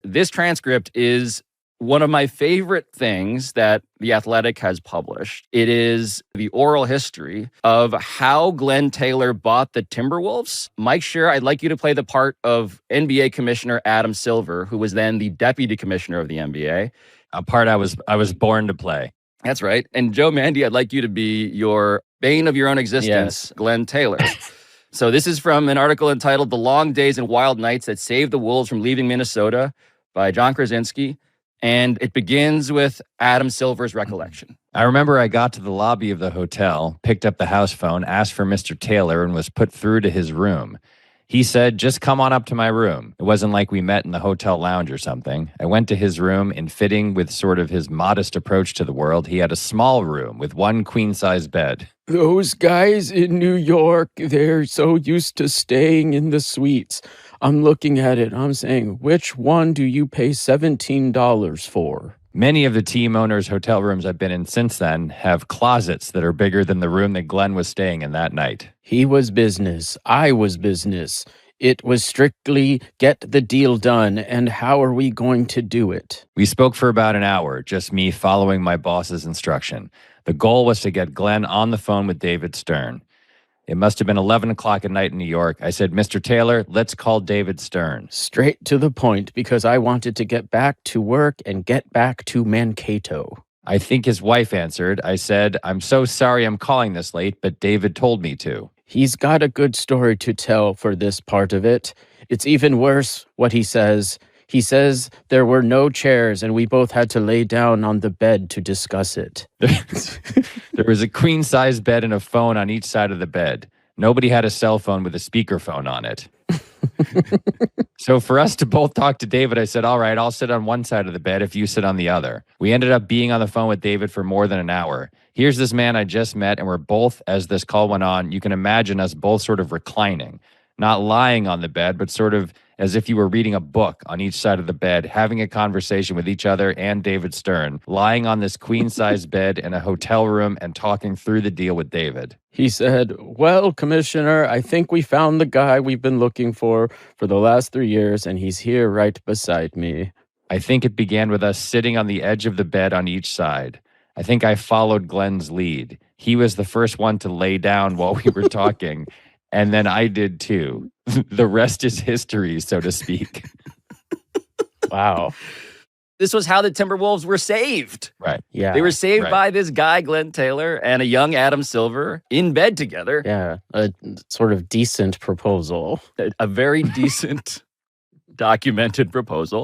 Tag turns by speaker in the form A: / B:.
A: this transcript is one of my favorite things that The Athletic has published. It is the oral history of how Glenn Taylor bought the Timberwolves. Mike Scherer, I'd like you to play the part of NBA Commissioner Adam Silver, who was then the Deputy Commissioner of the NBA.
B: A part I was born to play.
A: That's right. And Joe Mandy, I'd like you to be your bane of your own existence, Glenn Taylor. So this is from an article entitled The Long Days and Wild Nights That Saved the Wolves from Leaving Minnesota by John Krasinski. And it begins with Adam Silver's recollection.
B: I remember I got to the lobby of the hotel, picked up the house phone, asked for Mr. Taylor, and was put through to his room. He said, just come on up to my room. It wasn't like we met in the hotel lounge or something. I went to his room, in fitting with sort of his modest approach to the world. He had a small room with one queen-size bed.
C: Those guys in New York, they're so used to staying in the suites. I'm looking at it. I'm saying, which one do you pay $17 for?
B: Many of the team owners' hotel rooms I've been in since then have closets that are bigger than the room that Glenn was staying in that night.
C: He was business. I was business. It was strictly get the deal done, and how are we going to do it?
B: We spoke for about an hour, just me following my boss's instruction. The goal was to get Glenn on the phone with David Stern. It must have been 11 o'clock at night in New York. I said, Mr. Taylor, let's call David Stern.
C: Straight to the point, because I wanted to get back to work and get back to Mankato.
B: I think his wife answered. I said, I'm so sorry I'm calling this late, but David told me to.
C: He's got a good story to tell for this part of it. It's even worse what he says. He says there were no chairs and we both had to lay down on the bed to discuss it.
B: There was a queen-size bed and a phone on each side of the bed. Nobody had a cell phone with a speakerphone on it. So for us to both talk to David, I said, all right, I'll sit on one side of the bed if you sit on the other. We ended up being on the phone with David for more than an hour. Here's this man I just met, and we're both, as this call went on, you can imagine us both sort of reclining, not lying on the bed, but sort of as if you were reading a book on each side of the bed, having a conversation with each other and David Stern, lying on this queen-size bed in a hotel room and talking through the deal with David.
C: He said, well, Commissioner, I think we found the guy we've been looking for the last 3 years, and he's here right beside me.
B: I think it began with us sitting on the edge of the bed on each side. I think I followed Glenn's lead. He was the first one to lay down while we were talking, and then I did too. The rest is history, so to speak.
C: Wow.
A: This was how the Timberwolves were saved.
B: Right.
C: Yeah.
A: They were saved by this guy, Glenn Taylor, and a young Adam Silver in bed together.
C: Yeah. A sort of decent proposal.
A: A very decent, documented proposal.